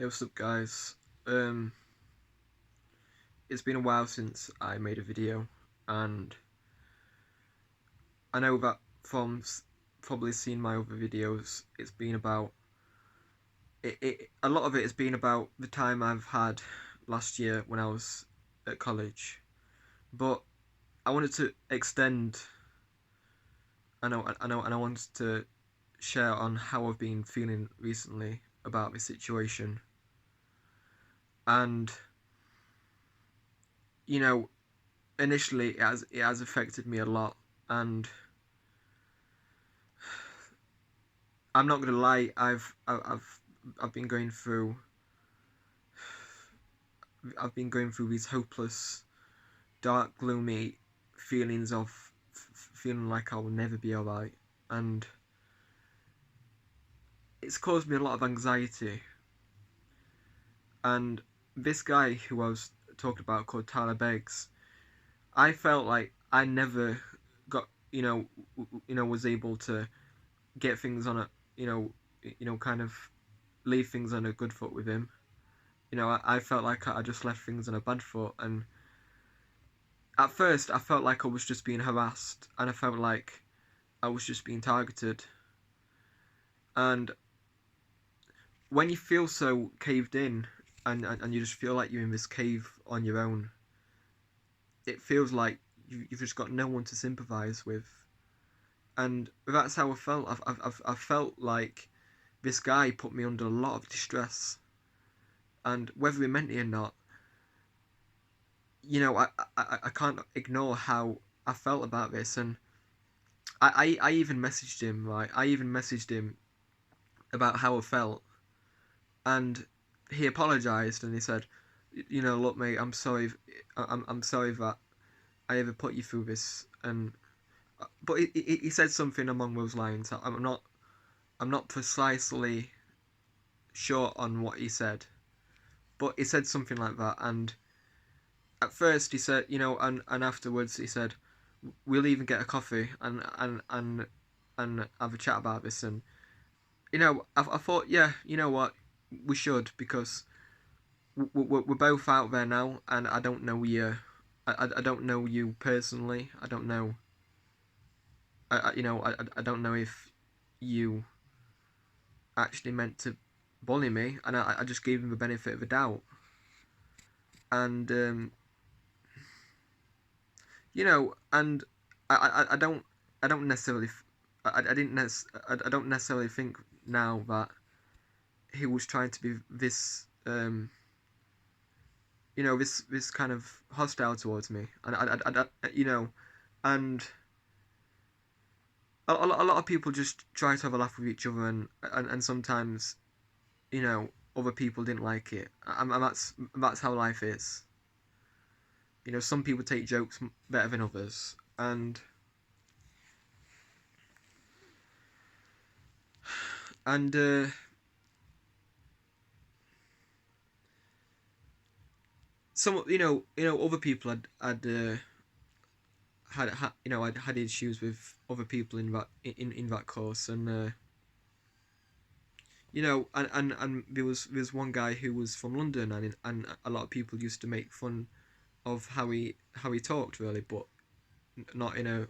Hey, what's up, guys? Um, it's been a while since I made a video, and I know that from probably seeing my other videos, it's been about a lot of it has been about the time I've had last year when I was at college. But I wanted to extend. And I wanted to share on how I've been feeling recently about this situation, and you know, initially it has affected me a lot, and I'm not gonna lie. I've been going through these hopeless, dark, gloomy feelings of feeling like I will never be alright, and it's caused me a lot of anxiety. And this guy who I was talking about, called Tyler Beggs, I felt like I never got was able to get things on a kind of leave things on a good foot with him. I felt like I just left things on a bad foot, and at first I felt like I was just being harassed, and I felt like I was just being targeted. And when you feel so caved in, and you just feel like you're in this cave on your own, it feels like you've just got no one to sympathise with. And that's how I felt. I felt like this guy put me under a lot of distress, and whether he meant it or not, I can't ignore how I felt about this. And I even messaged him, right? I even messaged him about how I felt, and he apologized, and he said, look, mate, I'm sorry. I'm sorry that I ever put you through this. And but he said something along those lines. I'm not precisely sure on what he said, but he said something like that. And at first he said, and afterwards he said, we'll even get a coffee and have a chat about this. And I thought, yeah, you know what, we should, because we're both out there now, and I don't know you. I don't know you personally. I don't know. I don't know if you actually meant to bully me, and I just gave him the benefit of the doubt. And and I don't necessarily I don't necessarily think now that he was trying to be this this kind of hostile towards me. And and a lot of people just try to have a laugh with each other, and sometimes other people didn't like it, and that's how life is. Some people take jokes better than others, and some other people had issues with other people in that course. And and there was one guy who was from London, and a lot of people used to make fun of how he talked, really, but not in a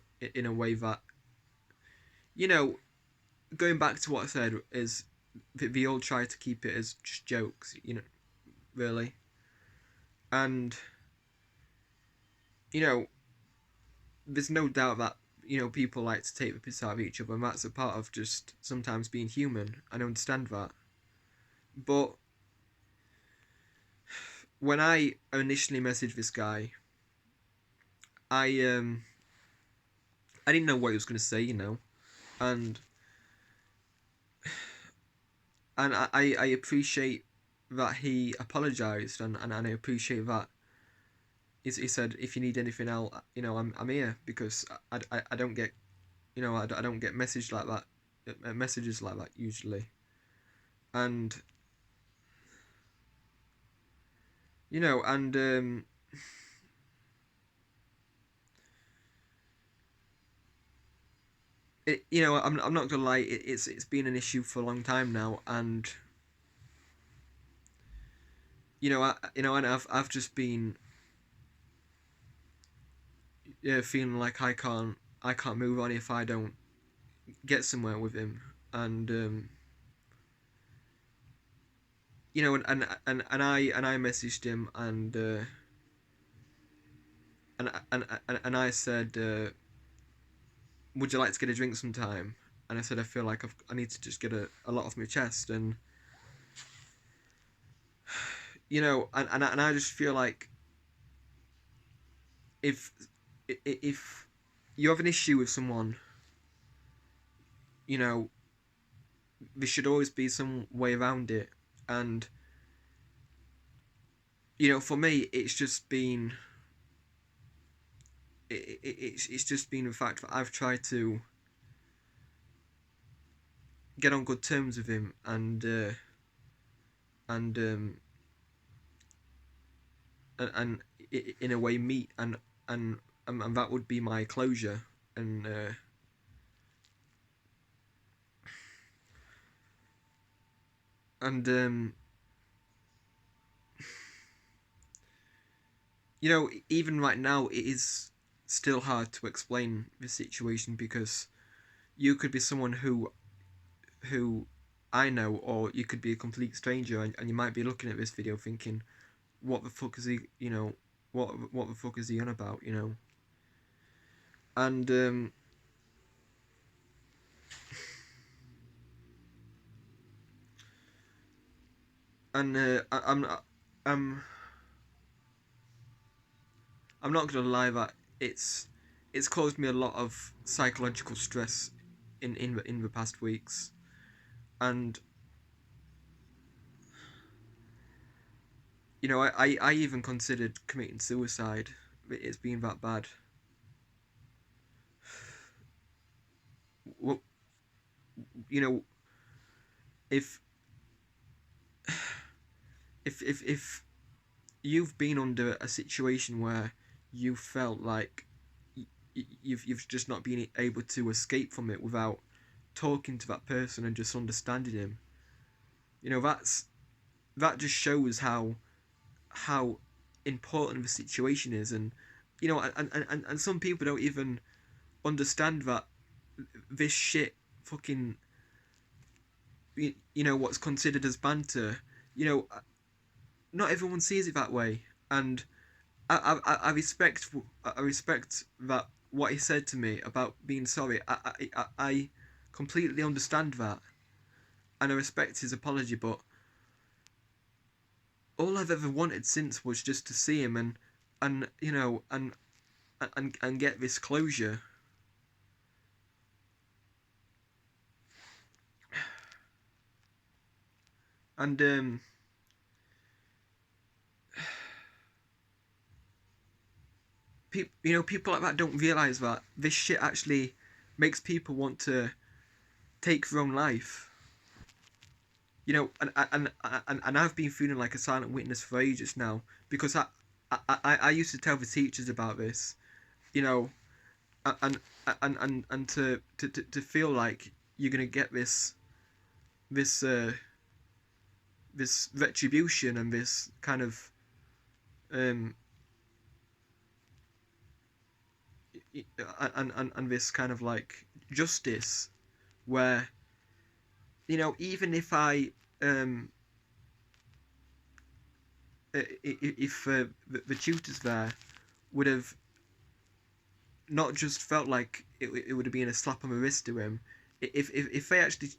way that you know going back to what I said, is they all try to keep it as just jokes, really. And you know there's no doubt that people like to take the piss out of each other, and that's a part of just sometimes being human. I understand that. But when I initially messaged this guy, I I didn't know what he was going to say, and I appreciate that he apologized, and I appreciate that he said, if you need anything else, I'm here, because I don't get I don't get messages like that usually. And and I'm not gonna lie, it's been an issue for a long time now. And and I've just been feeling like I can't move on if I don't get somewhere with him, and and I messaged him, and I said, would you like to get a drink sometime? And I said I feel like I need to just get a lot off my chest, and I just feel like if if you have an issue with someone, you know there should always be some way around it, and for me it's just been the fact that I've tried to get on good terms with him, and and in a way meet, and and that would be my closure, and even right now it is still hard to explain the situation, because you could be someone who I know, or you could be a complete stranger, and you might be looking at this video thinking, what the fuck is he, what the fuck is he on about, and I'm I'm not gonna lie that it's caused me a lot of psychological stress in the past weeks, and I even considered committing suicide. It's been that bad. Well, you know, if if you've been under a situation where you felt like you've just not been able to escape from it without talking to that person and just understanding him, that just shows how important the situation is, and some people don't even understand that this shit fucking what's considered as banter, you know not everyone sees it that way, and I respect that what he said to me about being sorry. I completely understand that, and I respect his apology, but all I've ever wanted since was just to see him, and get this closure. And people like that don't realize that this shit actually makes people want to take their own life. And I've been feeling like a silent witness for ages now, because I used to tell the teachers about this, you know, and to feel like you're gonna get this this retribution, and this kind of um and this kind of like justice, where even if I if the tutors there would have not just felt like it would have been a slap on the wrist to him, if they actually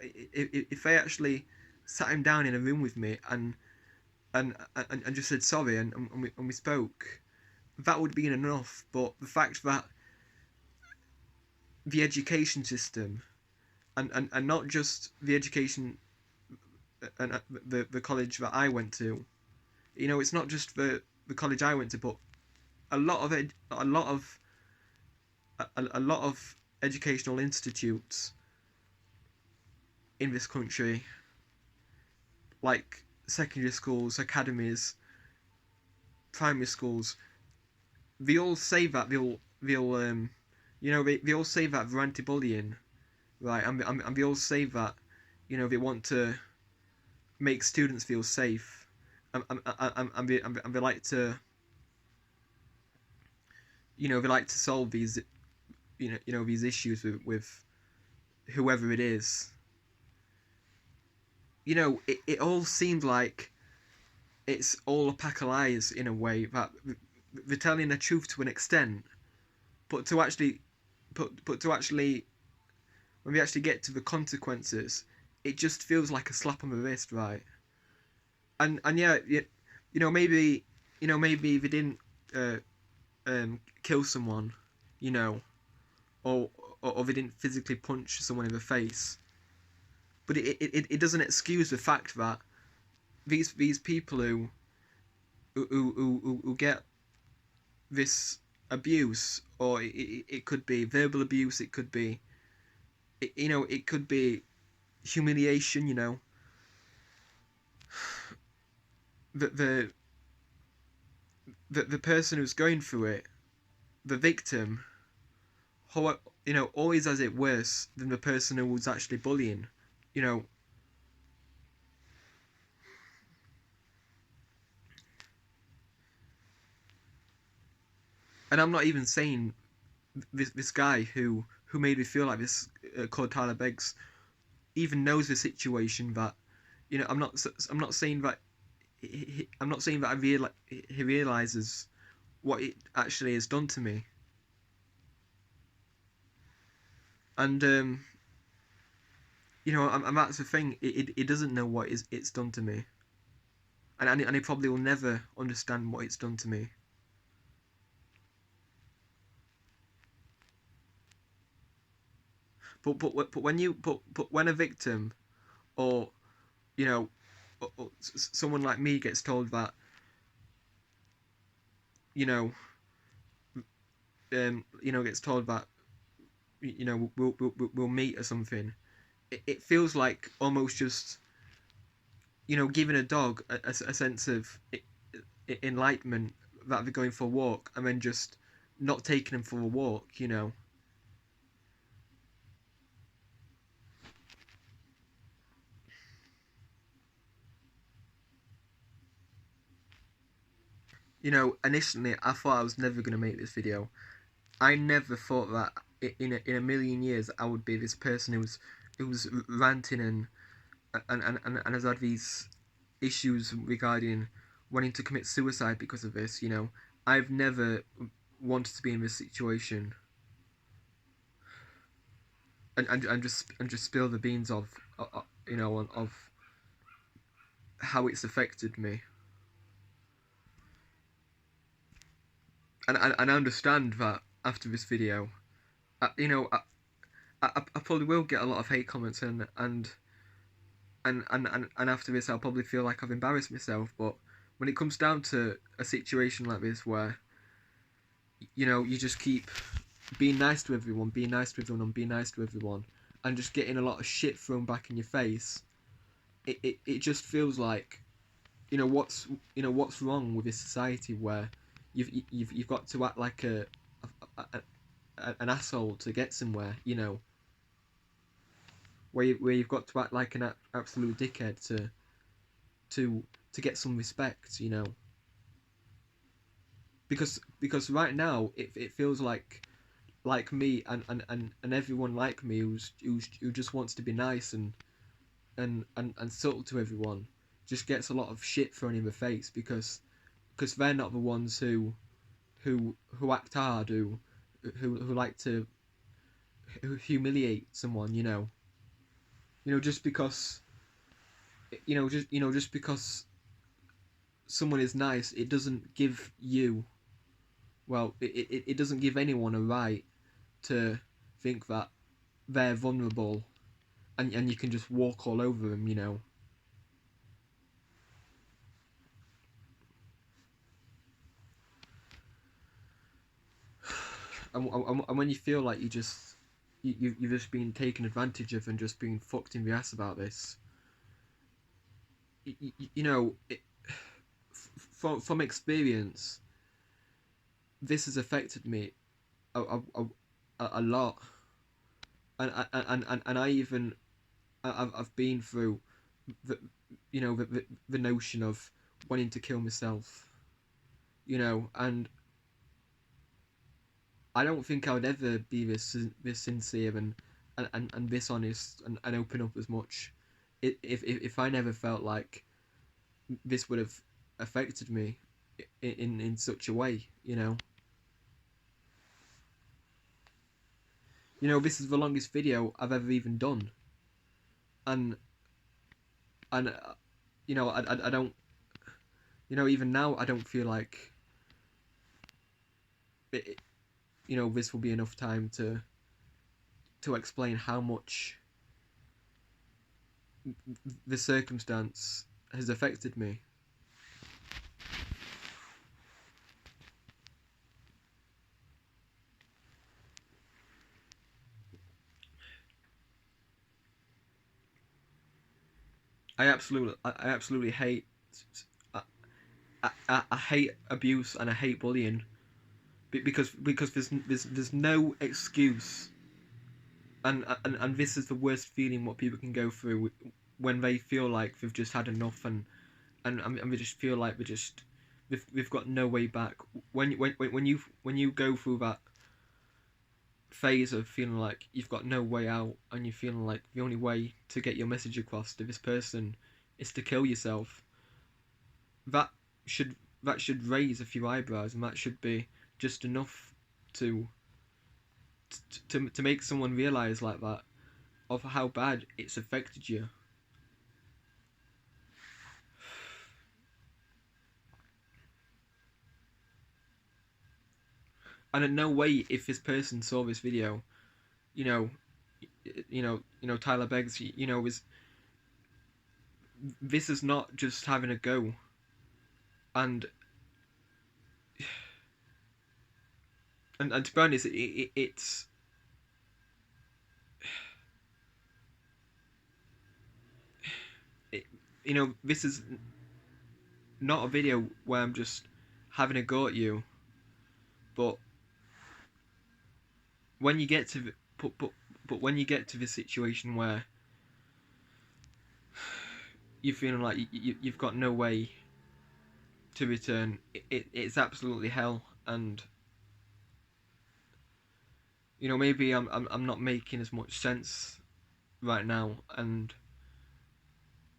if they actually sat him down in a room with me, and just said sorry, and we spoke, that would be enough. But the fact that the education system, and not just the education, and the college that I went to, it's not just the college I went to, but a lot of educational institutes in this country, like secondary schools, academies, primary schools, they all say that they'll they all say that they're anti-bullying, right? And they all say that they want to make students feel safe, and they like to, they like to solve these, these issues with whoever it is. It all seemed like it's all a pack of lies in a way, that they're telling the truth to an extent, but to actually, but to actually, when we actually get to the consequences, it just feels like a slap on the wrist, right? And yeah, maybe, maybe they didn't uh, kill someone, you know, or, or they didn't physically punch someone in the face, but it doesn't excuse the fact that these people who get this abuse, or it could be verbal abuse, it could be, it could be humiliation, the the the person who's going through it, the victim, always has it worse than the person who was actually bullying, you know. And I'm not even saying this guy who made me feel like this, called Tyler Beggs, even knows the situation, that, I'm not saying that I'm not saying that he realizes what it actually has done to me. And and that's the thing. It doesn't know what it's done to me, and he probably will never understand what it's done to me. But when a victim, or you know someone like me gets told that, you know gets told that, we'll meet or something, it feels like almost just, giving a dog a sense of enlightenment, that they're going for a walk, and then just not taking them for a walk. Initially I thought I was never going to make this video. I never thought that in a million years I would be this person who's ranting, and has had these issues regarding wanting to commit suicide because of this. I've never wanted to be in this situation, and just spill the beans of how it's affected me. And I understand that after this video, I probably will get a lot of hate comments, and after this I'll probably feel like I've embarrassed myself. But when it comes down to a situation like this, where you just keep being nice to everyone, being nice to everyone, and being nice to everyone, and just getting a lot of shit thrown back in your face, it just feels like, what's wrong with this society, where you've got to act like an asshole to get somewhere, where you've got to act like an absolute dickhead to to get some respect, because right now it feels like me, and everyone like me, who just wants to be nice and subtle to everyone, just gets a lot of shit thrown in the face, because they're not the ones who act hard, who like to humiliate someone, just because, just because someone is nice, it doesn't give you, well, it doesn't give anyone a right to think that they're vulnerable, and you can just walk all over them. And when you feel like you've just been taken advantage of, and just been fucked in the ass about this, from experience, this has affected me a lot. And I even, I've been through the, the notion of wanting to kill myself, and I don't think I would ever be this sincere and this honest and open up as much if I never felt like this would have affected me in such a way. This is the longest video I've ever even done, and and I don't, even now I don't feel like it, this will be enough time to explain how much the circumstance has affected me. I absolutely hate. I hate abuse and I hate bullying because there's no excuse, and this is the worst feeling what people can go through when they feel like they've just had enough, and they just feel like they've got no way back. When you go through that phase of feeling like you've got no way out, and you're feeling like the only way to get your message across to this person is to kill yourself, that should that should raise a few eyebrows, and that should be just enough to to make someone realize like that of how bad it's affected you. And in no way, if this person saw this video, you know, Tyler Beggs, is this is not just having a go, and and to be honest, it's it, this is not a video where I'm just having a go at you, but when you get to but when you get to this situation where you're feeling like you've got no way to return, it's absolutely hell. And maybe I'm not making as much sense right now, and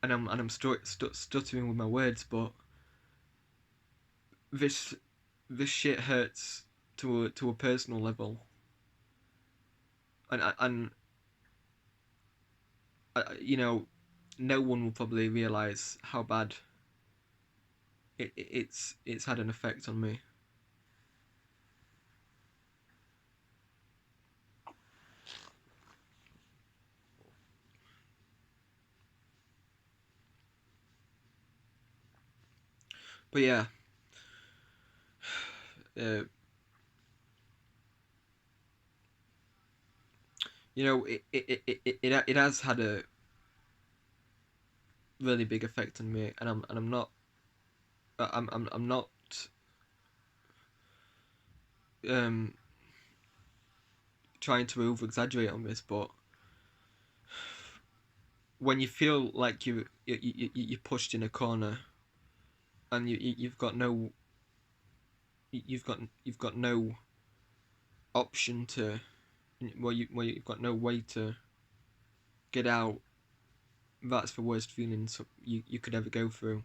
I'm stuttering with my words, but this this shit hurts to a personal level, and no one will probably realize how bad it's had an effect on me. But yeah, uh, it has had a really big effect on me, and I'm not I'm not um trying to over exaggerate on this, but when you feel like you're pushed in a corner, and you've got no you've got no option to, you've got no way to get out, that's the worst feeling you could ever go through.